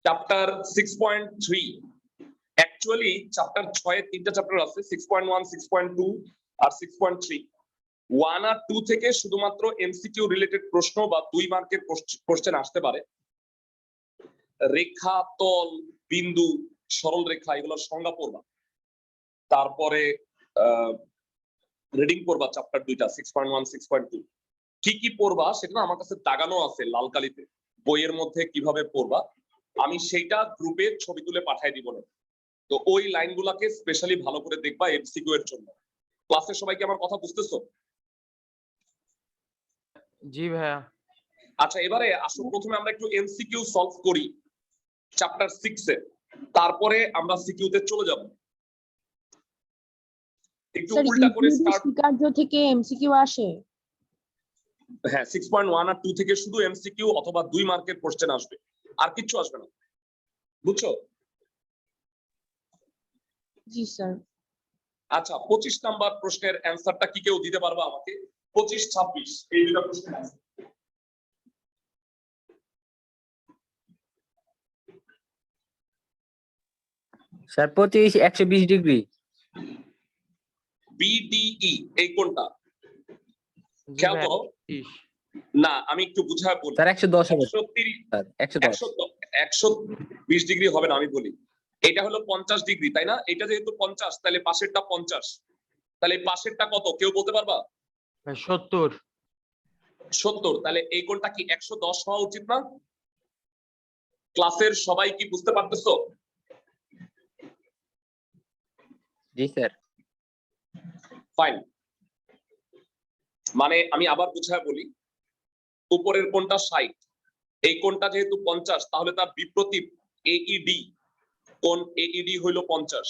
Chapter 6.3 actually chapter 6 এর তিনটা chapter আছে 6.1 6.2 আর 6.3 1 আর 2 থেকে শুধুমাত্র এমসিকিউ রিলেটেড প্রশ্ন বা 2 মার্কের কোশ্চেন আসতে পারে। রেখা, তল, বিন্দু, সরল রেখা এগুলোর সংজ্ঞা পড়বা, তারপরে রিডিং পড়বা চ্যাপ্টার 2টা 6.1 6.2 কি কি পড়বা সেটা আমার কাছে দাগানো আছে লাল কালিতে বইয়ের মধ্যে কিভাবে পড়বা আমি সেইটা গ্রুপে ছবি তুলে পাঠিয়ে দিব না। তো ওই লাইনগুলোকে স্পেশালি ভালো করে দেখবা এমসিকিউ এর জন্য। ক্লাসে সবাই কি আমার কথা বুঝতেছো? জি ভাইয়া। আচ্ছা এবারে আসো প্রথমে আমরা একটু এমসিকিউ সলভ করি চ্যাপ্টার 6 এ, তারপরে আমরা সিকিউ তে চলে যাব। একটু উল্টা করে স্টার্ট স্বীকার্য থেকে এমসিকিউ আসে। হ্যাঁ 6.1 আর 2 থেকে শুধু এমসিকিউ অথবা 2 মার্কের কোশ্চেন আসবে, আর কিছু আসবে না, বুঝছো? জি স্যার। আচ্ছা 25 নাম্বার প্রশ্নের অ্যানসারটা কি কেউ দিতে পারবে আমাকে? 25 26 এই দুটো প্রশ্নের অ্যানসার। স্যার 25 120 ডিগ্রি বিডিই এই কোনটা খেয়াল করো না, আমি একটু বুঝায় বলি। স্যার 110 হবে 120 ডিগ্রি হবে না, আমি বলি এটা হলো 50 ডিগ্রি তাই না? এটা যেহেতু 50 তাহলে পাশেরটা 50, তাহলে পাশেরটা কত কেউ বলতে পারবা? 70 70, তাহলে এই কোণটা কি 110 হওয়া উচিত না? ক্লাসের সবাই কি বুঝতে পারতেছো? জি স্যার। ফাইন, মানে আমি আবার বুঝায় বলি, উপরের কোণটা 60, এই কোণটা যেহেতু 50 তাহলে তার বিপরীত এইডি কোণ এইডি হইলো 50।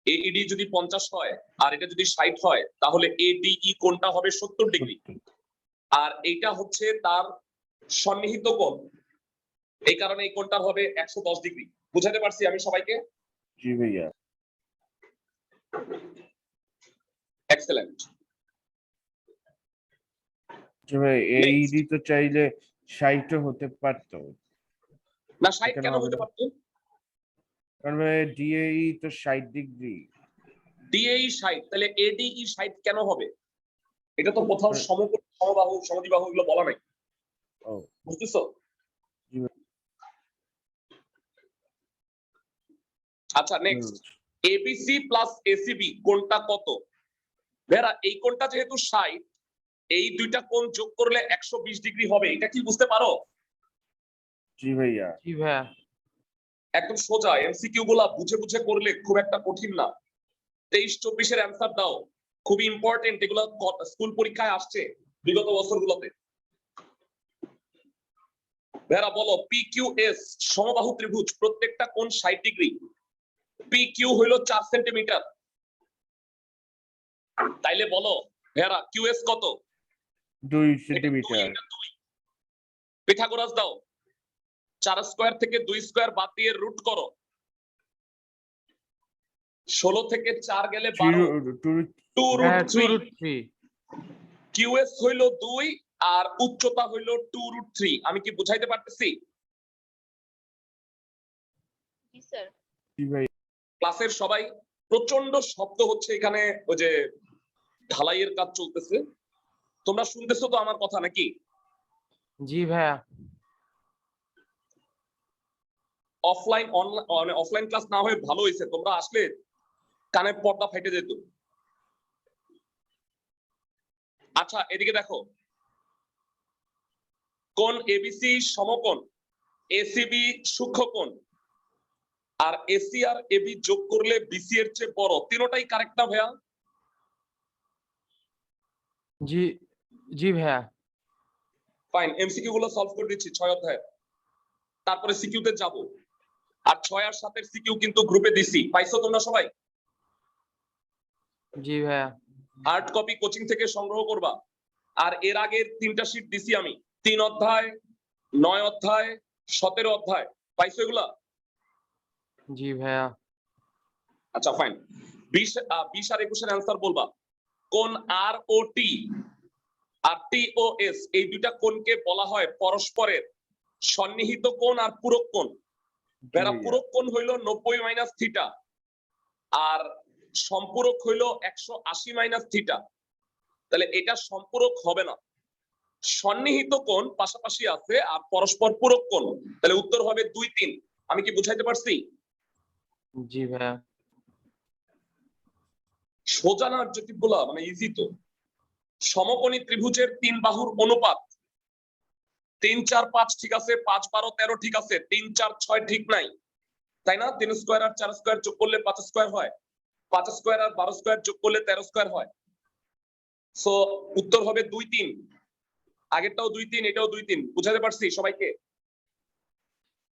এইডি যদি 50 হয় আর এটা যদি 60 হয় তাহলে এডিই কোণটা হবে 70 ডিগ্রি, আর এইটা হচ্ছে তার সন্নিহিত কোণ, এই কারণে এই কোণটা হবে 110 ডিগ্রি। বুঝাতে পারছি আমি সবাইকে? জি ভাইয়া। এক্সেলেন্ট। ভাই এইডি তো চাইলে 60 হতে পারতো না 60 কেন হতে পারতো? কারণ ভাই ডিএই তো 60 ডিগ্রি। ডিএই 60, তাহলে এডিই 60 কেন হবে? এটা তো কোথাও সমকোণ সমবাহু সমদ্বিবাহু এগুলো বলা নাই। ও বুঝতেছো? আচ্ছা নেক্সট, এবিসি প্লাস এসিবি কোণটা কত? ভেরা এই কোণটা যেহেতু 60, এই দুইটা কোণ যোগ করলে 120 ডিগ্রি হবে, এটা কি বুঝতে পারো? জি ভাইয়া। জি ভাইয়া। একদম সোজা, এমসিকিউ গুলা বুঝে বুঝে করলে খুব একটা কঠিন না। 23 24 এর অ্যানসার দাও, খুবই ইম্পর্টেন্ট, এগুলো স্কুল পরীক্ষায় আসছে বিগত বছরগুলোতে। ভেরা বলো পিকিউএস সমবাহু ত্রিভুজ প্রত্যেকটা কোণ 60 ডিগ্রি, পিকিউ হইলো 4 সেন্টিমিটার, তাইলে বলো ভেরা কিউএস কত? 2 সেন্টিমিটার। পিথাগোরাস দাও, 4 স্কয়ার থেকে 2 স্কয়ার বাদ দিয়ে রুট করো, 16 থেকে 4 গেলে 12, 2√3। কিউএস হইলো 2 আর উচ্চতা হইলো 2√3। আমি কি বুঝাইতে পারতেছি? জি স্যার। জি ভাই। ক্লাসের সবাই প্রচন্ড শব্দ হচ্ছে এখানে, ওই যে ঢালাইয়ের কাজ চলতেছে, তোমরা শুনতেছো তো আমার কথা নাকি? জি ভাইয়া। অফলাইন অনলাইন অফলাইন ক্লাস না হয়ে ভালো হয়েছে, তোমরা আসলে কানে পর্দা ফেটে যেত। আচ্ছা এদিকে দেখো, কোণ এবিসি সমকোণ, এসিবি সূক্ষ্মকোণ, আর এসি আর এবি যোগ করলে বিসি এর চেয়ে বড়, তিনটাই কারেক্ট না ভাইয়া? জি জি ভাইয়া। ফাইন, এমসিকিউ গুলো সলভ করে দিচ্ছি 6 অধ্যায়, তারপরে সিকিউ তে যাব। আর 6 আর 7 এর সিকিউ কিন্তু গ্রুপে দিছি, পাইছো তোমরা সবাই? জি ভাইয়া। হার্ড কপি কোচিং থেকে সংগ্রহ করবা। আর এর আগের 3টা শীট দিছি আমি, 3 অধ্যায় 9 অধ্যায় 17 অধ্যায়, পাইছো এগুলা? জি ভাইয়া। আচ্ছা ফাইন, 20 আর 21 এর অ্যানসার বলবা। কোণ আর ও টি আর টি ও এস এই দুইটা কোণকে বলা হয় পরস্পরের সন্নিহিত কোণ আর পূরক কোণ। বেড়া ভাইয়া। পূরক কোণ হইলো 90 মাইনাস থিটা, আর সম্পূরক হইলো 180 মাইনাস থিটা। তাহলে এটা সম্পূরক হবে না। সন্নিহিত কোণ পাশাপাশি আছে আর পরস্পর পূরক কোণ, তাহলে উত্তর হবে 2, 3। আমি কি বুঝাইতে পারছি? জি ভাইয়া। সোজা না অবজেক্টিভ গুলা মানে ইজি তো। সমকোণী ত্রিভুজের 3 বাহুর অনুপাত 3, 4, 5 ঠিক আছে, 5, 12, 13 ঠিক আছে, 3, 4, 6 ঠিক নাই, তাই না? 3 স্কয়ার আর 4 স্কয়ার যোগ করলে 5 স্কয়ার হয়, 5 স্কয়ার আর 12 স্কয়ার যোগ করলে 13 স্কয়ার হয়। সো উত্তর হবে 2, 3। আগেরটাও 2, 3, এটাও 2, 3। বুঝাতে পারছি সবাইকে?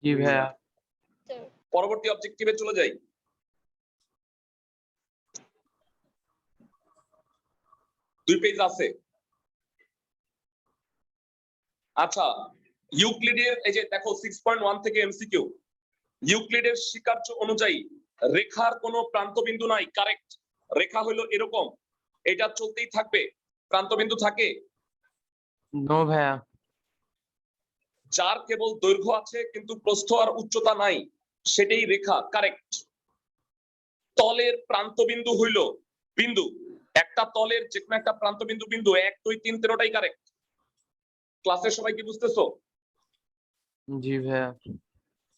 জি ভাইয়া। স্যার পরবর্তী অবজেক্টিভে চলে যাই। দুই পেজ আছে। আচ্ছা, ইউক্লিডের এই যে দেখো 6.1 থেকে এমসিকিউ। ইউক্লিডের স্বীকার্য অনুযায়ী রেখার কোনো প্রান্তবিন্দু নাই, কারেক্ট। রেখা হলো এরকম, এটা চলতেই থাকবে, প্রান্তবিন্দু থাকে। নো ভাইয়া। যার কেবল দৈর্ঘ্য আছে কিন্তু প্রস্থ আর উচ্চতা নাই, সেটাই রেখা, কারেক্ট। তলের প্রান্তবিন্দু হইল বিন্দু, একটা তলের যে কোনো একটা প্রান্তবিন্দু বিন্দু, 1, 2, 3 তেরোটাই কারেক্ট। ক্লাসের সবাই কি বুঝতেছো? জি ভাইয়া।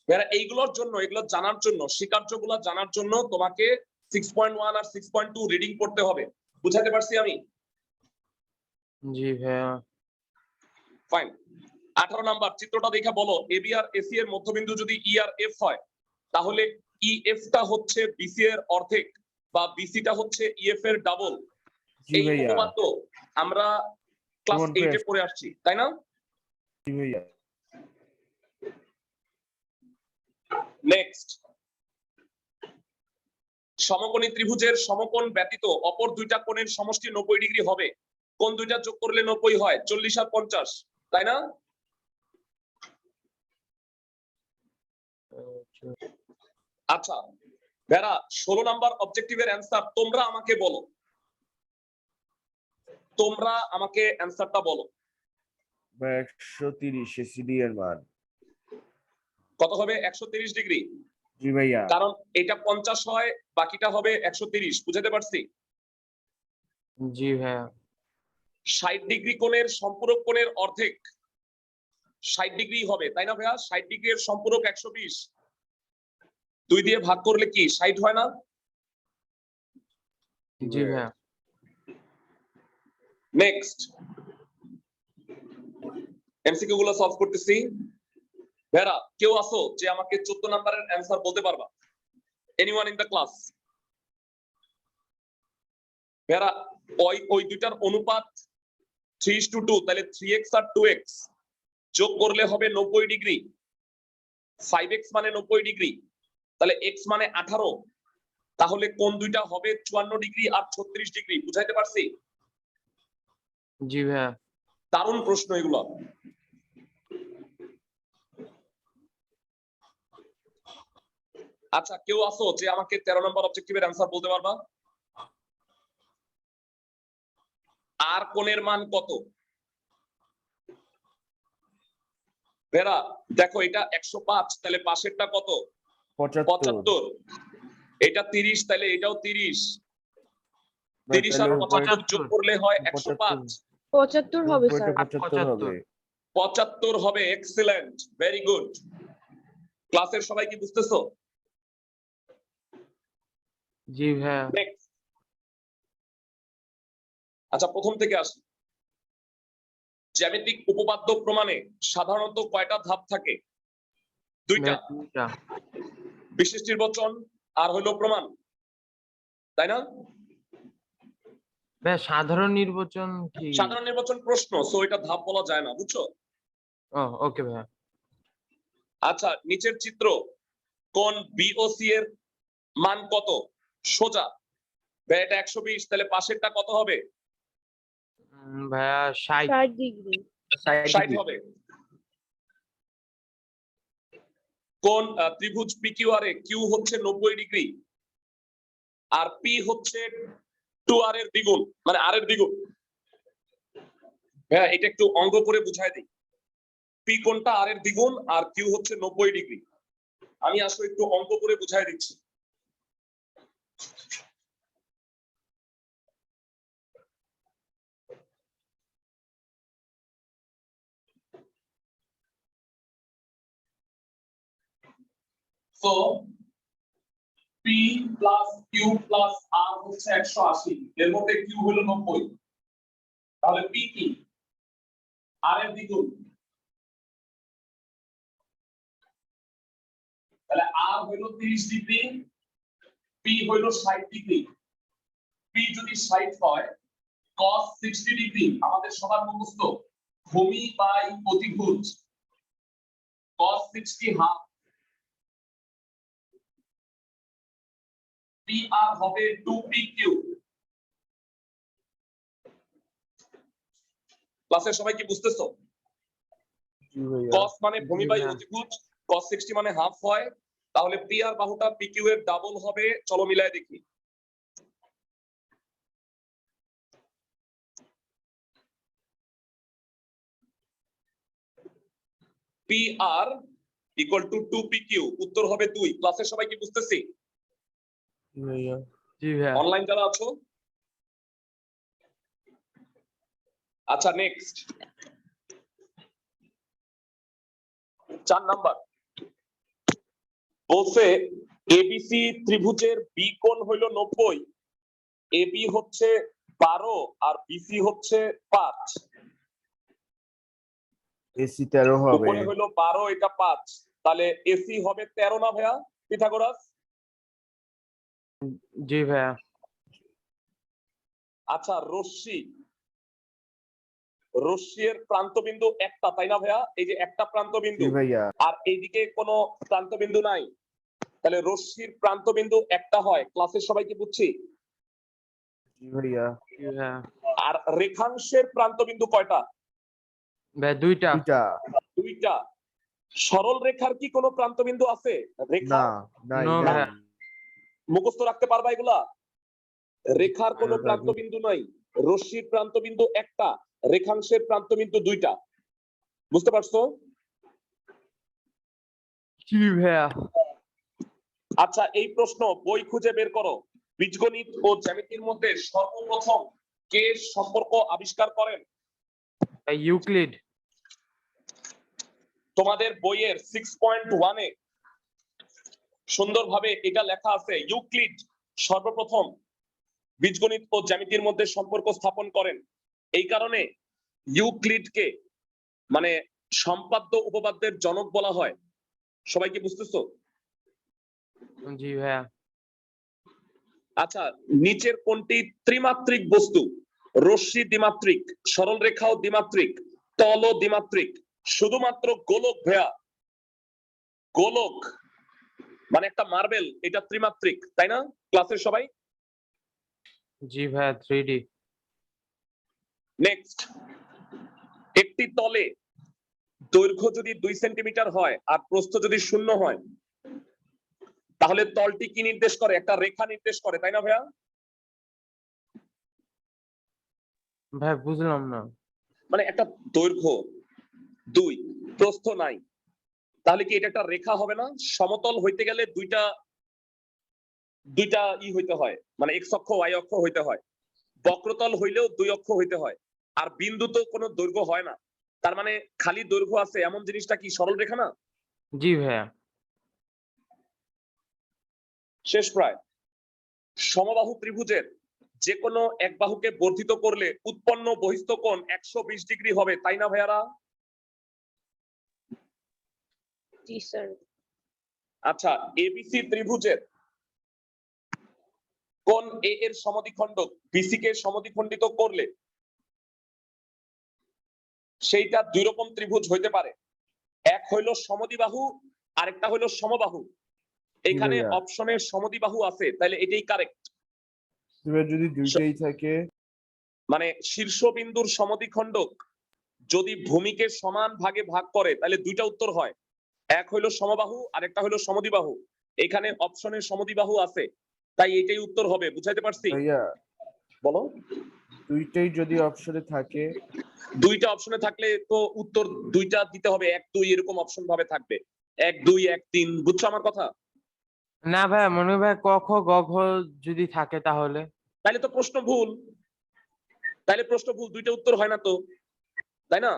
ভাইয়া এইগুলোর জন্য, এগুলো জানার জন্য, স্বীকার্যগুলো জানার জন্য তোমাকে 6.1 আর 6.2 রিডিং পড়তে হবে। বুঝাতে পারছি আমি? জি ভাইয়া। ফাইন। 18 নাম্বার চিত্রটা দেখে বলো, এবি আর এসি এর মধ্যবিন্দু যদি ই আর এফ হয়, তাহলে ইএফ টা হচ্ছে বিসি এর অর্ধেক বা বিসি টা হচ্ছে ইএফ এর ডাবল। জি এই ভাইয়া। উপপাদ্য আমরা ক্লাস প্রমাণ করে 8 এ পড়ে আসছি, তাই না? জি ভাইয়া। নেক্সট, সমকোণী ত্রিভুজের সমকোণ ব্যতীত অপর দুইটা কোণের সমষ্টি 90 ডিগ্রি হবে। কোণ দুইটা যোগ করলে 90 হয়, 40 আর 50, তাই না? আচ্ছা ভেরা, 16 নাম্বার অবজেক্টিভের অ্যান্সার তোমরা আমাকে বলো, তোমরা আমাকে অ্যান্সারটা বলো। 130 এসিডি এর মান। কত হবে? 130 ডিগ্রি। জি ভাইয়া। কারণ এটা 50 হয়, বাকিটা হবে 130। বুঝাতে পারছি? জি ভাইয়া। 60 ডিগ্রি কোণের সম্পূরক কোণের অর্ধেক 60 ডিগ্রি হবে, তাই না ভাইয়া? 60 ডিগ্রি এর সম্পূরক 120, 2 দিয়ে ভাগ করলে কি 60 হয় না? জি ভাইয়া। নেক্সট, এমসিকিউ গুলো সলভ করতেছি। ভেরা, কেউ আসো যে আমাকে 14 নাম্বারের অ্যান্সার বলতে পারবা? Anyone in the class? ভেরা, ওই দুইটার অনুপাত 3:2, তাহলে 3x আর 2x যোগ করলে হবে 90 ডিগ্রি। 5x মানে 90 ডিগ্রি, তাহলে x মানে 18, তাহলে কোন দুইটা হবে 54 ডিগ্রি আর 36 ডিগ্রি। বুঝাইতে পারছি? জি ভাইয়া। দারুণ প্রশ্ন এগুলো। আচ্ছা, কেউ আসো যে আমাকে 13 নম্বর অবজেক্টিভের অ্যান্সার বলতে পারবা? আর কোণের মান কত? ভেরা দেখো, এটা 105, তাহলে পাশেরটা কত? 75। এটা 30, তাহলে এটাও 30। 30 আর 75 যোগ করলে হয় 105। 75 হবে স্যার। 75 হবে। 75 হবে। Excellent, very good. ক্লাসের সবাই কি বুঝতেছো? জি ভাইয়া। Next. আচ্ছা, প্রথম থেকে আসি। জ্যামিতিক উপপাদ্য প্রমাণে সাধারণত কয়টা ধাপ থাকে? দুইটা, দুইটা। বিশেষ নির্বাচন আর হলো প্রমাণ, তাই না? ভাইয়া সাধারণ নির্বাচন কি? সাধারণ নির্বাচন প্রশ্ন, সো এটা ধাপ বলা যায় না, বুঝছো? ও ওকে ভাইয়া। আচ্ছা, নিচের চিত্র, কোণ বিওসি এর মান কত? সোজা। ভাই এটা 120, তাহলে পাশেরটা কত হবে? ভাইয়া 60 60 ডিগ্রি। 60 হবে। কোণ ত্রিভুজ পিকিউআর এ কিউ হচ্ছে 90 ডিগ্রি আর পি হচ্ছে 2r এর দ্বিগুণ, মানে আর এর দ্বিগুণ। হ্যাঁ, এটা একটু অঙ্ক করে বুঝাই দিই। পি কোণটা আর এর দ্বিগুণ আর কিউ হচ্ছে 90 ডিগ্রি। আমি আসলে একটু অঙ্ক করে বুঝাই দিচ্ছি। তো পি প্লাস কিউ প্লাস আর হচ্ছে 180, এর মধ্যে কিউ হলো 90, তাহলে পি কি আর এর দ্বিগুণ, তাহলে আর হলো 30 ডিগ্রি, পি হলো 60 ডিগ্রি। পি যদি 60 হয় cos 60 ডিগ্রি আমাদের সবার মুখস্থ, ভূমি বাই অতিভুজ, cos 60 হাফ, পি আর হবে 2pq। ক্লাসের সবাই কি বুঝতেছো? জি ভাইয়া। cos মানে ভূমি বাই হ্যাঁ। অতিভুজ, cos 60 মানে হাফ হয়, তাহলে পি আর বাহুটা pq এর ডাবল হবে। চলো মিলায় দেখি। P R equal two 2pq, উত্তর হবে 2। ক্লাসের সবাই কি বুঝতেছি? জি ভাইয়া। জি ভাইয়া। অনলাইন যারা আছো, আচ্ছা নেক্সট 4 নাম্বার বলছে এবিসি ত্রিভুজের বি কোণ হইল 90, এবি হচ্ছে 12 আর বিসি হচ্ছে 5। এসি 13 হবে। উপরে হইল 12, এটা 5, তাহলে এসি হবে 13 না ভাইয়া পিথাগোরাস? জি ভাইয়া। আচ্ছা রশ্মি এর প্রান্তবিন্দু একটা, তাই না ভাইয়া? এই যে একটা প্রান্তবিন্দু, জি ভাইয়া। আর এইদিকে কোনো প্রান্তবিন্দু নাই, তাহলে রশ্মির প্রান্তবিন্দু একটা হয়। ক্লাসের সবাই কি বুঝছি? জি ভাইয়া। জি ভাইয়া। আর রেখাংশের প্রান্তবিন্দু কয়টা? ভাইয়া দুইটা। দুইটা। সরল রেখার কি কোনো প্রান্তবিন্দু আছে? রেখা না, নাই No, নাই। ভাইয়া। মুখস্থ রাখতে পারবা এগুলা? রেখার কোনো ভাইয়া, প্রান্তবিন্দু নাই, রশ্মির প্রান্তবিন্দু একটা, রেখাংশের প্রান্তবিন্দু দুইটা। বুঝতে পারছো? জি ভাইয়া। আচ্ছা এই প্রশ্ন বই খুঁজে বের করো। বীজগণিত ও জ্যামিতির মধ্যে সর্বপ্রথম কে সম্পর্ক আবিষ্কার করেন? ইউক্লিড। তোমাদের বইয়ের 6.1 এ সুন্দরভাবে এটা লেখা আছে, ইউক্লিড সর্বপ্রথম বীজগণিত ও জ্যামিতির মধ্যে সম্পর্ক স্থাপন করেন। এই কারণে ইউক্লিডকে মানে সম্পাদ্য উপপাদ্যের জনক বলা হয়। সবাই কি বুঝতেছো? জি ভাইয়া। আচ্ছা নিচের কোনটি ত্রিমাত্রিক বস্তু? রশ্মি দ্বিমাত্রিক, সরল রেখাও দ্বিমাত্রিক, তলও দ্বিমাত্রিক, শুধুমাত্র গোলক ভাইয়া, গোলক মানে একটা মার্বেল, এটা ত্রিমাত্রিক, তাই না ক্লাসের সবাই? জি ভাইয়া 3D। নেক্সট, একটি তলে দৈর্ঘ্য যদি 2 সেন্টিমিটার হয় আর প্রস্থ যদি 0 হয়, তাহলে তলটি কি নির্দেশ করে? একটা রেখা নির্দেশ করে, তাই না ভাইয়া? ভাই বুঝলাম না। মানে একটা দৈর্ঘ্য 2, প্রস্থ নাই, তাহলে কি এটা একটা রেখা হবে না? সমতল হইতে গেলে দুইটা হইতে হয়, মানে এক্স অক্ষ ওয়াই অক্ষ হইতে হয়। বক্রতল হইলেও 2 অক্ষ হইতে হয়। আর বিন্দু তো কোনো দৈর্ঘ্য হয় না, তার মানে খালি দৈর্ঘ্য আছে এমন জিনিসটা কি সরল রেখা না? জি ভাইয়া। শেষ প্রায়। সমবাহু ত্রিভুজের যে কোনো এক বাহুকে বর্ধিত করলে উৎপন্ন বহিস্থ কোণ 120 ডিগ্রি হবে, তাই না ভাইয়ারা? জি স্যার। আচ্ছা এবিসি ত্রিভুজের কোণ এ এর সমদ্বিখণ্ডক বিসি কে সমদ্বিখণ্ডিত করলে সেইটা দুই রকম ত্রিভুজ হইতে পারে। এক হইল সমদ্বিবাহু, আরেকটা হইল সমবাহু। এখানে ভাইয়া। অপশনে সমদ্বিবাহু আছে, তাহলে এটাই কারেক্ট। এবার যদি দুইটাই থাকে, মানে শীর্ষবিন্দুর সমদ্বিখণ্ডক যদি ভূমিকে সমান ভাগে ভাগ করে তাহলে দুইটা উত্তর হয়, এক হইল সমবাহু আর একটা হইল সমদ্বিবাহু। এখানে অপশনে সমদ্বিবাহু আছে, তাই এটাই উত্তর হবে। বুঝাইতে পারছি? ভাইয়া বলো। দুইটাই যদি অপশনে থাকে, দুইটা অপশনে থাকলে তো উত্তর দুইটা দিতে হবে, 1 2 এরকম অপশন ভাবে থাকবে, 1 2 1 3, বুঝছো আমার কথা? না ভাইয়া, মনে হয় ভাই ক খ গ ঘ যদি থাকে তাহলে। তাহলে তো প্রশ্ন ভুল, তাহলে প্রশ্ন ভুল, দুইটা উত্তর হয় না তো, তাই না?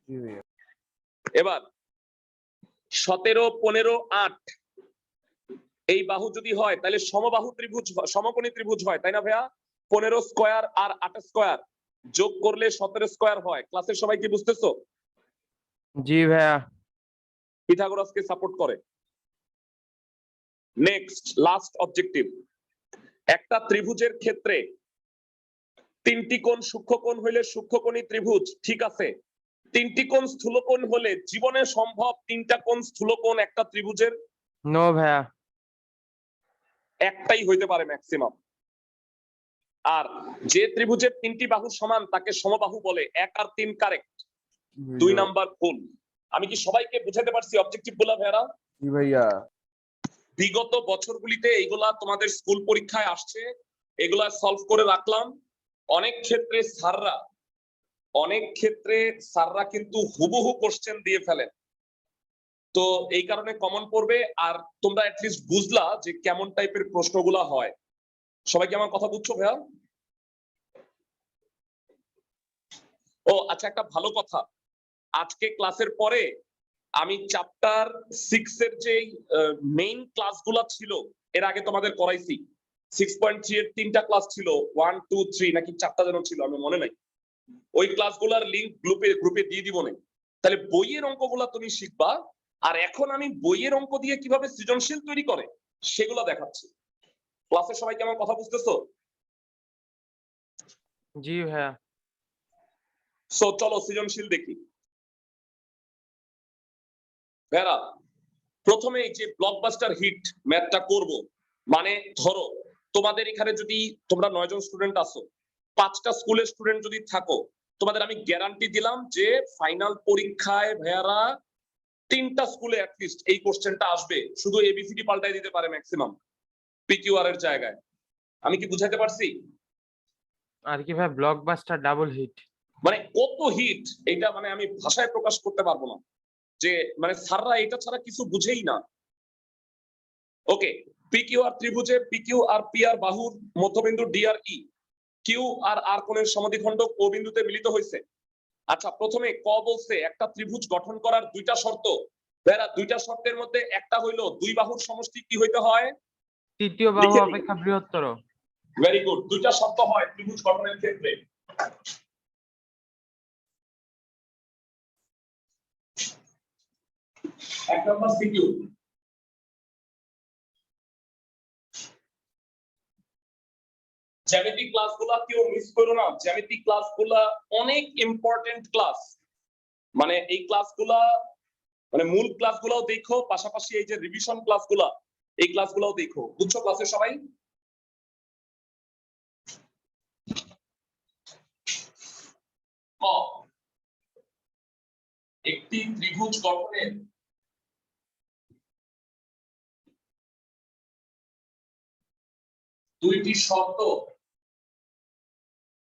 জি ভাইয়া। এবার 17 15 8 এই বাহু যদি হয় তাহলে সমবাহু ত্রিভুজ, সমকোণী ত্রিভুজ হয়, তাই না ভাইয়া? 15 স্কয়ার আর 8 স্কয়ার যোগ করলে 17 স্কয়ার হয়। ক্লাসের সবাই কি বুঝতেছো? জি ভাইয়া। পিথাগোরাসকে সাপোর্ট করে। নেক্সট লাস্ট অবজেক্টিভ, একটা ত্রিভুজের ক্ষেত্রে 3টি কোণ সূক্ষ্মকোণ হইলে সূক্ষ্মকোণী ত্রিভুজ, ঠিক আছে। 3টি কোণ স্থূলকোণ হলে জীবনে সম্ভব 3টা কোণ স্থূলকোণ একটা ত্রিভুজের? নো ভাইয়া। একটাই হইতে পারে ম্যাক্সিমাম। আর যে ত্রিভুজের 3টি বাহু সমান তাকে সমবাহু বলে। 1 আর 3 কারেক্ট, 2 নাম্বার ভুল। আমি কি সবাইকে বুঝাতে পারছি অবজেক্টিভ গুলা ভাইয়া? জি ভাইয়া। বিগত বছরগুলিতে এইগুলা তোমাদের স্কুল পরীক্ষায় আসছে, এগুলা সলভ করে রাখলাম। অনেক ক্ষেত্রে স্যাররা কিন্তু হুবহু কোশ্চেন দিয়ে ফেলেন, তো এই কারণে কমন পড়বে। আর তোমরা অ্যাটলিস্ট বুঝলা যে কেমন টাইপের প্রশ্নগুলা হয়। সবাই কি আমার কথা বুঝছো ভাইয়া? ও আচ্ছা, একটা ভালো কথা, আজকে ক্লাসের পরে আমি চ্যাপ্টার 6 এর যে মেইন ক্লাসগুলো ছিল, এর আগে তোমাদের করাইছি 6.3 এর 3টা ক্লাস ছিল, 1 2 3 নাকি 4টা যেন ছিল, আমি মনে নাই। ওই ক্লাসগুলোর লিংক গ্রুপে দিয়ে দিব না। তাহলে বইয়ের অঙ্কগুলো তুমি শিখবা। আর এখন আমি বইয়ের অঙ্ক দিয়ে কিভাবে সৃজনশীল তৈরি করে সেগুলো দেখাচ্ছি। ক্লাসে সবাই কি আমার কথা বুঝতেছো? জি ভাইয়া। সো চলো সৃজনশীল দেখি। ভেরা, প্রথমে এই যে ব্লকবাস্টার হিট ম্যাথটা করব, মানে ধরো তোমাদের এখানে যদি তোমরা 9 জন স্টুডেন্ট আছো, 5টা স্কুলের স্টুডেন্ট যদি থাকো, তোমাদের আমি গ্যারান্টি দিলাম যে ফাইনাল পরীক্ষায় ভাইয়ারা 3টা স্কুলে অ্যাটলিস্ট এই কোশ্চেনটা আসবে, শুধু এবিসিডি পাল্টাই দিতে পারে ম্যাক্সিমাম পিকিউআর এর জায়গায়। আমি কি বুঝাতে পারছি? আর কি ভাই, ব্লকবাস্টার ডাবল হিট। মানে কত হিট এটা, মানে আমি ভাষায় প্রকাশ করতে পারবো না, যে মানে স্যাররা এটা ছাড়া কিছু বুঝেই না। ওকে, পিকিউ আর ত্রিভুজে পিকিউ আর পি আর বাহুর মধ্যবিন্দু ডি আর ই, কিউ আর আর কোণের সমদ্বিখণ্ডক ও বিন্দুতে মিলিত হয়েছে। আচ্ছা, প্রথমে ক বলছে একটা ত্রিভুজ গঠন করার 2টা শর্ত। ভাইরা 2টা শর্তের মধ্যে একটা হইলো 2 বাহুর সমষ্টি কি হইতে হয়? তৃতীয় বাহু অপেক্ষা বৃহত্তর। ভেরি গুড, 2টা শর্ত হয় ত্রিভুজ গঠনের ক্ষেত্রে। এক নম্বর সিকিউ, জ্যামিতিক ক্লাসগুলা কেউ মিস করো না। জ্যামিতিক ক্লাসগুলা অনেক ইম্পর্টেন্ট ক্লাস, মানে এই ক্লাসগুলা, মানে মূল ক্লাসগুলাও দেখো, পাশাপাশি এই যে রিভিশন ক্লাসগুলা, এই ক্লাসগুলাও দেখো। বুঝছো ক্লাসে সবাই? একটি ত্রিভুজ গঠনের দুইটি শর্ত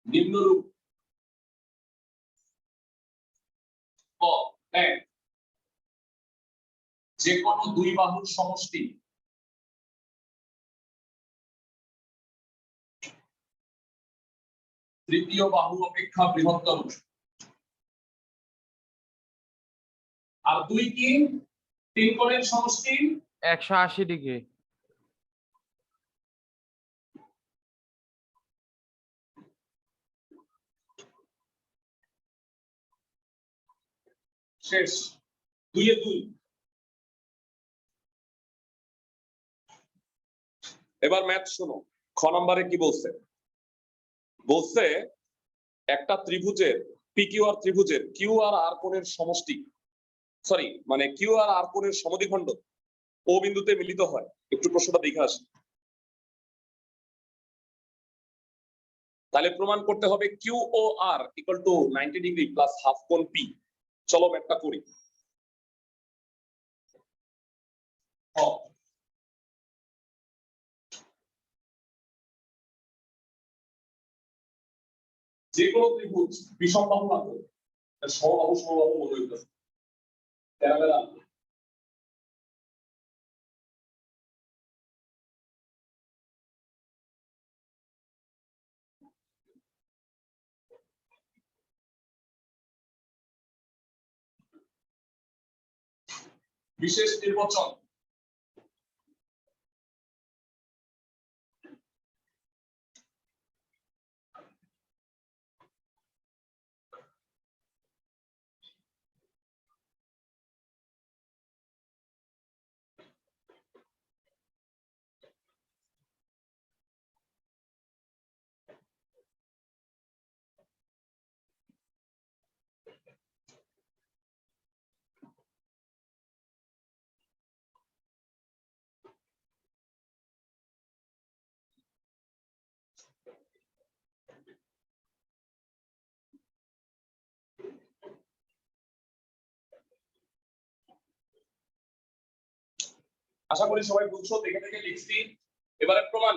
নিম্নরূপ। এক, যে কোনো 2 বাহুর সমষ্টি তৃতীয় বাহু অপেক্ষা বৃহত্তর। আর 2 কি? 3 কোণের সমষ্টি 180 ডিগ্রি। শেষ, 2 এ 2। এবার ম্যাথ শোনো, খ নম্বরে কি বলছে? বলছে একটা ত্রিভুজের পিকিউ আর ত্রিভুজের কিউ আর আর কোণের সমষ্টি, সরি মানে কিউ আর আর কোণের সমদ্বিখণ্ডক ও বিন্দুতে মিলিত হয়। একটু প্রশ্নটা দেখে আসি। তাহলে প্রমাণ করতে হবে Q O R equal to 90 degree plus half কোণ পি। চলো ম্যাথটা করি। যে কোনো ত্রিভুজ বিষমবাহু লাগবে সমবাহু সমবাহু মনে হইতেছে তেরাবেলা বিশেষ নির্বাচন আশা করি সবাই বুঝছো দেখে দেখে লিখছি এবারে প্রমাণ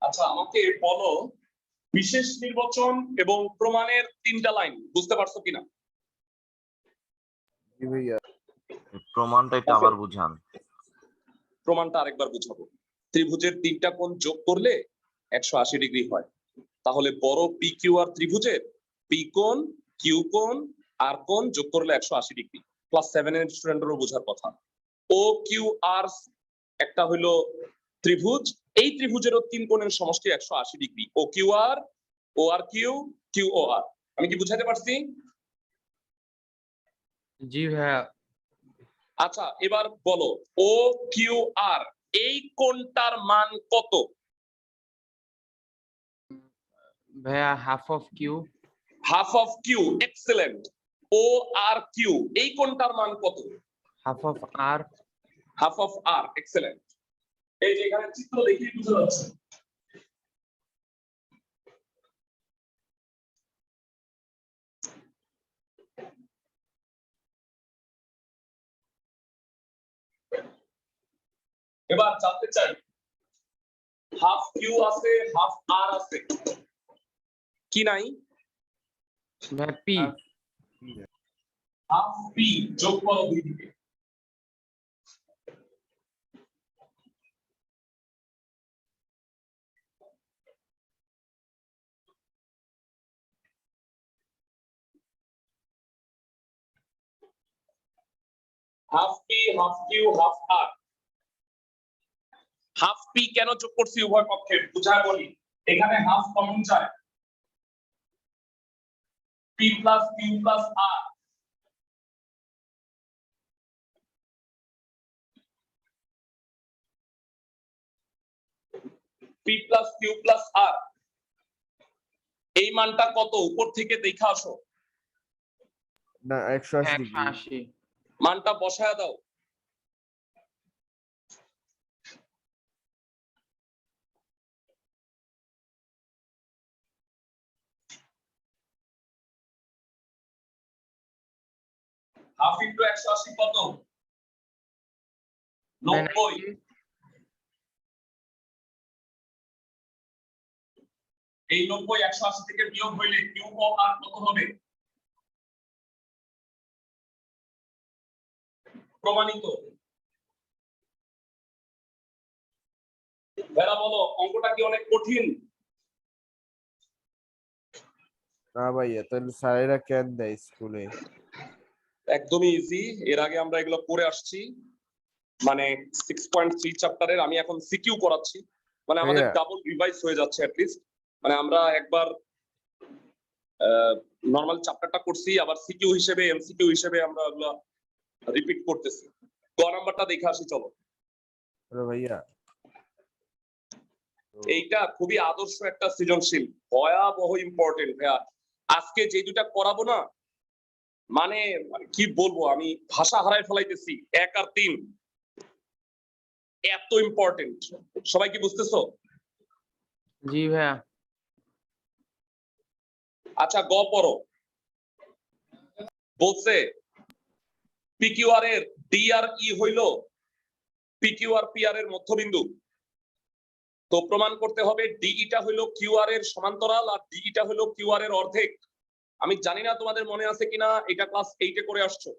আচ্ছা আমাকে বলো বিশেষ নির্বাচন এবং প্রমাণের তিনটা লাইন বুঝতে পারছো কিনা জি ভাইয়া। প্রমাণটা একটু আবার বুঝান। প্রমাণটা আরেকবার বুঝাবো ত্রিভুজের তিনটা কোণ যোগ করলে 180 ডিগ্রি হয় তাহলে বড় পি কিউ আর ত্রিভুজের পি কোণ কিউ কোণ আর কোণ যোগ করলে 180 ডিগ্রি ক্লাস 7 এর স্টুডেন্টেরও বোঝার কথা ও কিউ আর একটা হলো ত্রিভুজ এই ত্রিভুজেরও তিন কোণের সমষ্টি 180 ডিগ্রি ও কিউ আর ও আর কিউ কিউ ও আর আমি কি বুঝাতে পারছি জি ভাইয়া। আচ্ছা এবার বলো ও কিউ আর এই কোণটার মান কত ভাইয়া half of Q. Half of Q excellent O R Q এই কোণটার মান কত half of R. Half of R excellent এই যে এখানে চিত্র দেখিয়ে বুঝা যাচ্ছে এবার জানতে চাই হাফ কিউ আছে হাফ আর আছে কি নাই ভাইয়া পি। হাফ পি যোগ করো দুই দিকে half P half Q half R half P কেন যোগ করছি উভয় পক্ষে বুঝায় বলি এখানে হাফ কমন যায় P plus Q plus R P plus Q plus R এই মানটা কত উপর থেকে দেখে আসো না 180 ডিগ্রি 180। মানটা বসায় দাও হাফ ইন্টু 180 কত 90 এই 90 180 থেকে বিয়োগ হইলে কিউ ও আর কত হবে প্রমাণিত বেলা বলো অঙ্কটা কি অনেক কঠিন না ভাইয়া তাহলে স্যারেরা কেন দেয় স্কুলে একদমই ইজি এর আগে আমরা এগুলো করে আসছি মানে 6.3 চ্যাপ্টারের আমি এখন সিকিউ করাচ্ছি মানে আমাদের ভাইয়া। ডাবল রিভাইজ হয়ে যাচ্ছে অ্যাট লিস্ট মানে আমরা একবার নর্মাল চ্যাপ্টারটা করছি, আবার সিকিউ হিসেবে এমসিকিউ হিসেবে আমরা ওগুলা রিপিট করতেছি। গ নাম্বারটা দেখে আসি চলো। হ্যালো ভাইয়া, এইটা খুবই আদর্শ একটা সৃজনশীল, ভয়াবহ ইম্পর্টেন্ট ভাইয়া। আজকে যে দুটা করাবো না, মানে কি বলবো, আমি ভাষা হারায় ফেলাইতেছি। 1 আর 3 এত ইম্পর্টেন্ট, সবাই কি বুঝতেছো? জি ভাইয়া। আচ্ছা গ পড়ো। বলছে পিকিউআর এর ডি আর ই হইল পিকিউআর পিআর এর মধ্যবিন্দু। তো প্রমাণ করতে হবে ডিইটা হইল কিউআর এর সমান্তরাল আর ডিইটা হইল কিউআর এর অর্ধেক। আমি জানি না তোমাদের মনে আছে কিনা, এটা ক্লাস 8 এ করে আসছো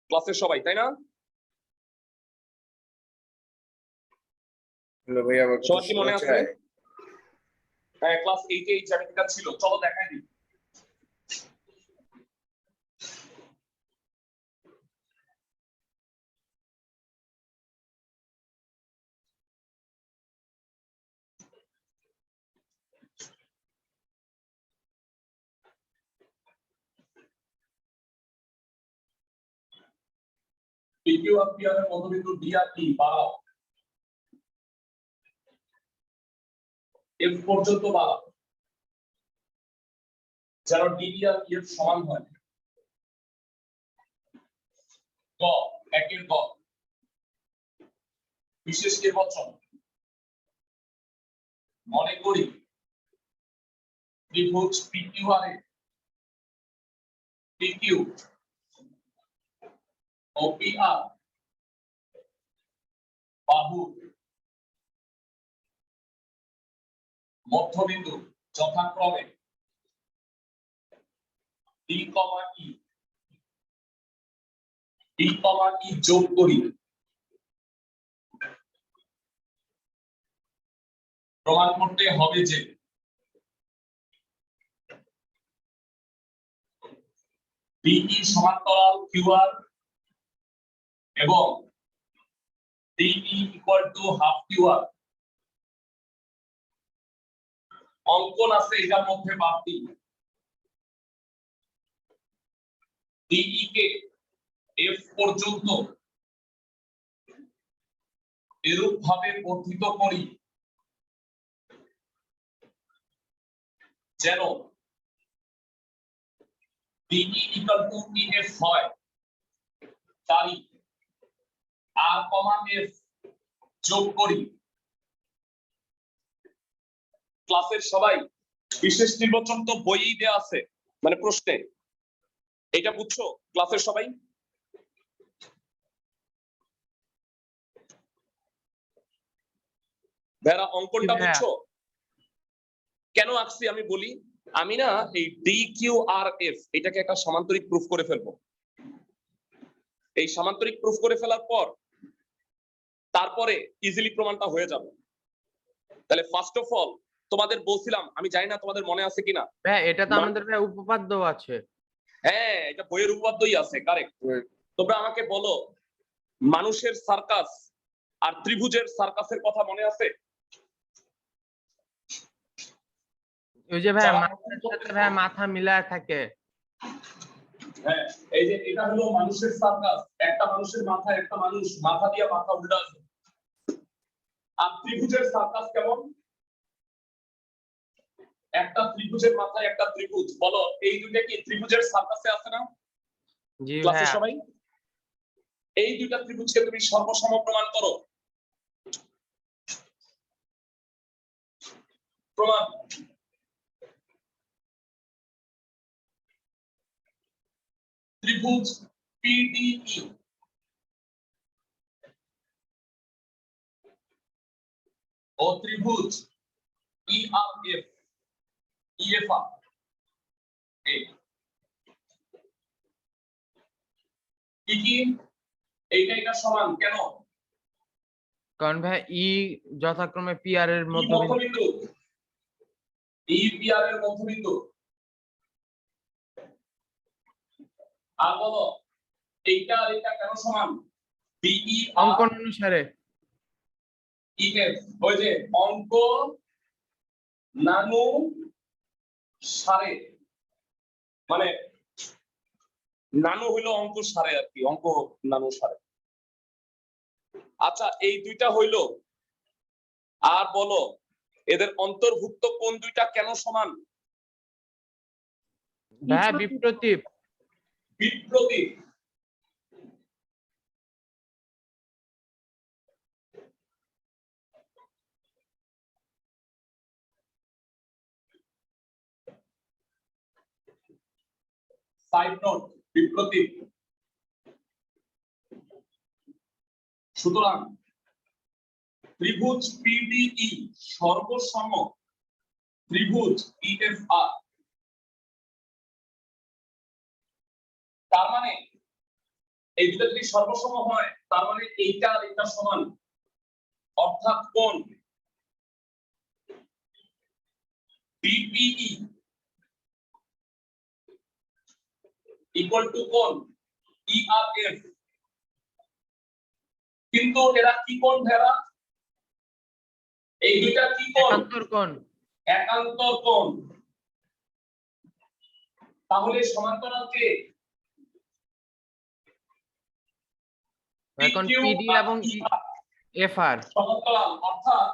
ক্লাসের সবাই, তাই না? হ্যালো ভাইয়া, আমার সবার কথা কি মনে শোনা আছে? যায়? হ্যাঁ, ক্লাস 8 এ এই চ্যাপ্টারটা ছিল, চলো দেখাই দিই। পিকিউ আর পিআর এর মধ্যবিন্দু ডি আর ই বাড়াও, এফ পর্যন্ত বাড়াও, যেন ডিবি আর ই এর সমান হয়। গ, একের গ, বিশেষ নির্বাচন। মনে করি ত্রিভুজ পিকিউআর এ পিকিউ ও পিআর বাহু মধ্যবিন্দু যথাক্রমে ডি কমা ই, ডি কমা ই যোগ করি। প্রমাণ করতে হবে যে ডিই সমান্তরাল কিউআর এবং D E equal to half Q R. অঙ্কন আছে এটার মধ্যে বাড়তি, ডিই কে এফ পর্যন্ত এরূপ ভাবে বর্ধিত করি যেন ডিই ইকুয়াল টু এফ হয়। তাই আর কমা এফ যোগ করি। ক্লাসের সবাই বিশেষ নির্বাচন তো বইই দেয়া আছে, মানে প্রশ্নে, এটা বুঝছো ক্লাসের সবাই? ভেড়া অঙ্কনটা হ্যাঁ। বুঝছো? কেন আঁকছি আমি বলি। আমি না এই ডি কিউ আর এফ এটাকে একটা সামান্তরিক প্রুফ করে ফেলবো। এই সামান্তরিক প্রুফ করে ফেলার পর তারপরে ইজিলি প্রমাণটা হয়ে যাবে। তাহলে ফার্স্ট অফ অল তোমাদের বলছিলাম, আমি জানি না তোমাদের মনে আছে কিনা। ভাইয়া এটা তো আমাদের ভাইয়া উপপাদ্য আছে। হ্যাঁ, এটা বইয়ের উপপাদ্যই আছে, কারেক্ট। তোমরা আমাকে বলো, মানুষের সার্কাস আর ত্রিভুজের সার্কাসের কথা মনে আছে? ওই যে ভাইয়া মাথার সাথে ভাইয়া মাথা মিলায় থাকে। হ্যাঁ, এই যে এটা হলো মানুষের সার্কাস, একটা মানুষের মাথা, একটা মানুষ মাথা দিয়ে মাথা উল্টা আছে। আর ত্রিভুজের সার্কাস কেমন? একটা ত্রিভুজের মাথায় একটা ত্রিভুজ। বলো এই দুইটা কি ত্রিভুজের সার্কাসে আছে না জি ক্লাসে ভাইয়া। সবাই? এই দুইটা ত্রিভুজকে তুমি সর্বসম প্রমাণ করো। প্রমাণ। ত্রিভুজ পিডিই ও ত্রিভুজ ইআরএফ ইএফআর কি এইটা এটা সমান কেন? কারণ ভাইয়া ই যথাক্রমে পিআর এর মধ্যবিন্দু। মধ্যবিন্দু, ই পিআর এর মধ্যবিন্দু। আর বলো এইটা আর এটা কেন সমান? ডিই অঙ্কন অনুসারে। ইএফ, ওই যে অঙ্ক নানু সারে মানে নানু হইলো অঙ্ক সারে আর কি, অঙ্ক নানু সারে। আচ্ছা এই দুইটা হইলো, আর বলো এদের অন্তর্ভুক্ত কোন দুইটা কেন সমান? ভাইয়া বিপ্রতীপ। বিপ্রতীপ। Side note, বিপ্রতীপ। সুতরাং ত্রিভুজ পিডিই সর্বসম ত্রিভুজ ইএফআর। তার মানে এই দুটো যদি সর্বসম হয় তার মানে এইটা আর এটা সমান, অর্থাৎ কোণ বিপিই ইকুয়াল টু কোণ ইআরএফ। কিন্তু এরা কি কোণ ভেড়া? এই দুইটা কি কোণ? একান্তর কোণ। একান্তর কোণ। তাহলে সমান্তরাল কে? এখন PQ পিডি আর এবং ER এফআর সমান্তরাল, অর্থাৎ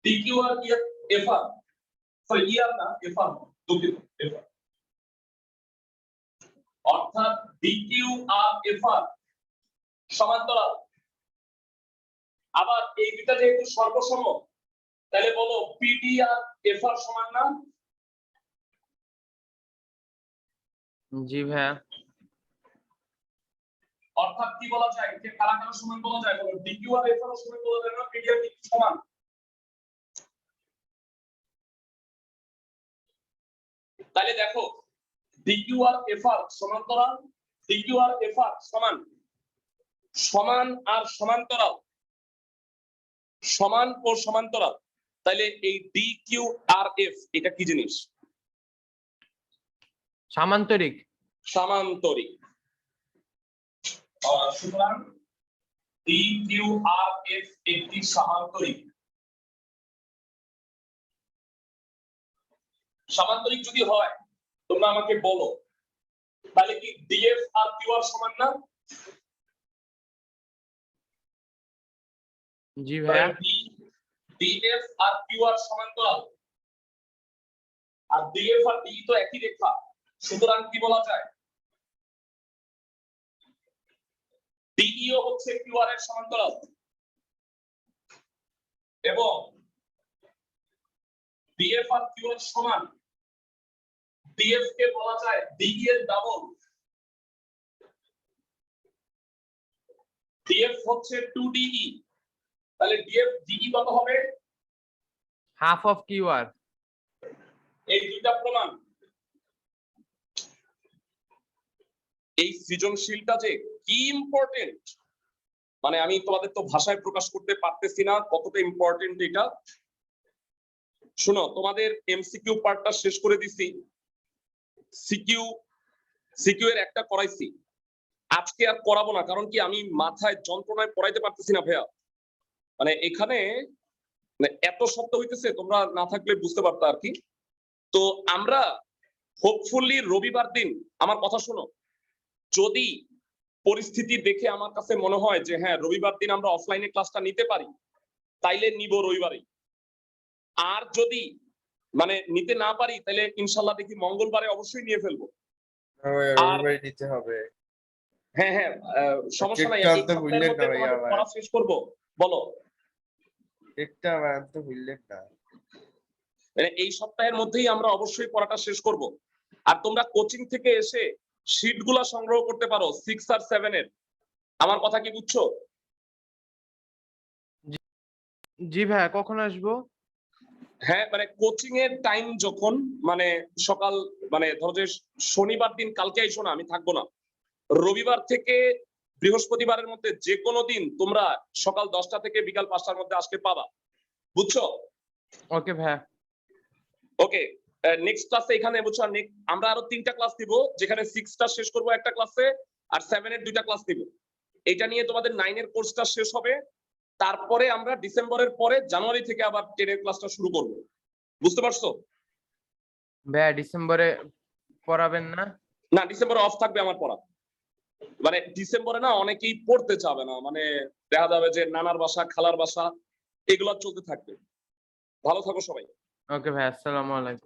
PQ আর এফআর, সরি ER না এফআর, দুঃখিত এফআর, অর্থাৎ DQ আর এফআর সমান্তরাল। আবার এই দুইটা যেহেতু সর্বসম, তাহলে বলো পিডি আর এফআর সমান না? জি ভাইয়া। অর্থাৎ কি বলা যায়, যে কারা কারা সমান বলা যায়? বলো ডিকিউ আর এফআর সমান বলা যায় না, পিডি আর ডিকিউ সমান। তাহলে দেখো ডিকিউ আর এফআর সমান্তরাল, ডিকিউ আর এফআর সমান, সমান আর সমান্তরাল, সমান ও সমান্তরাল। তাহলে এই ডিকিউ আর এফ এটা কি জিনিস? সামান্তরিক। সামান্তরিক। সুতরাং ডিকিউ আর এফ একটি সামান্তরিক। সামান্তরিক যদি হয় তোমরা আমাকে বলো, তাহলে কি ডিএফ আর কিউআর সমান না? জি ভাইয়া। ডিএফ আর কিউআর সমান্তরাল, আর ডিএফ আর ডি তো একই রেখা। সুতরাং কি বলা যায়, ডিইও হচ্ছে কিউআর এর সমান্তরাল, এবং ডিএফ আর কিউআর সমান। ডিএফ কে বলা যায় ডিই এর ডাবল। ডিএফ হচ্ছে 2ডিই, তাহলে ডিএফ ডিই কত হবে? Half of QR. এই দুইটা প্রমাণ। এই সৃজনশীলটা যে কি ইম্পর্টেন্ট, মানে আমি তোমাদের তো ভাষায় প্রকাশ করতে পারতেছি না কতটা ইম্পর্টেন্ট এটা। শোনো, তোমাদের এমসিকিউ পার্টটা শেষ করে দিছি, সিকিউ এর একটা করাইছি, আজকে আর করাবো না। কারণ কি আমি মাথায় যন্ত্রণায় পড়াইতে পারতেছি না ভাইয়া। মানে এখানে এত শব্দ হইতেছে, তোমরা না থাকলে বুঝতে পারতো আর কি। তো আমরা হোপফুলি রবিবার দিন, আমার কথা শোনো, যদি পরিস্থিতি দেখে আমার কাছে মনে হয় যে হ্যাঁ রবিবার দিন আমরা অফলাইনে ক্লাসটা নিতে পারি, তাইলে নিব রবিবারে। আর যদি মানে নিতে না পারি তাহলে ইনশাল্লাহ দেখি মঙ্গলবারে অবশ্যই নিয়ে ফেলবো। রবিবারে নিতে হবে। হ্যাঁ হ্যাঁ, সমস্যা নাই। কেকটা এই তো ভুললেন না সপ্তাহের মধ্যে ভাইয়া তোমাদের আমার। পড়া শেষ করবো, বলো। একটা আমার তো ভুললেন না। মানে এই সপ্তাহের মধ্যেই আমরা অবশ্যই পড়াটা শেষ করব। আর তোমরা কোচিং থেকে এসে শীটগুলা সংগ্রহ করতে পারো 6 আর 7 এর। আমার কথা কি বুঝছো? জি ভাইয়া, কখন আসবো? হ্যাঁ, মানে কোচিং এর টাইম যখন, মানে সকাল, মানে ধরো যে শনিবার দিন কালকে আইসো না, আমি থাকবো না। রবিবার থেকে বৃহস্পতিবারের মধ্যে যে কোনো দিন তোমরা সকাল 10টা থেকে বিকাল 5টার মধ্যে আসলে পাবা, বুঝছো? ওকে ভাইয়া। ওকে, নেক্সট ক্লাসে এখানে বুঝছো, আমরা আরো 3টা ক্লাস দিব, যেখানে 6টা শেষ করব একটা ক্লাসে, আর 7 এর 2টা ক্লাস দিব। এটা নিয়ে তোমাদের 9 এর কোর্সটা শেষ হবে। তারপরে আমরা ডিসেম্বরের পরে জানুয়ারি থেকে আবার 10 এর ক্লাসটা শুরু করব। বুঝতে পারছো? ভাইয়া ডিসেম্বরে পড়াবেন না? না, ডিসেম্বরে অফ থাকবে আমার পড়া। মানে ডিসেম্বরে না অনেকেই পড়তে চাবে না, মানে দেখা যাবে যে নানার বাসা খালার বাসা এগুলা চলতে থাকবে। ভালো থাকো সবাই। ওকে ভাই, আসসালামু আলাইকুম।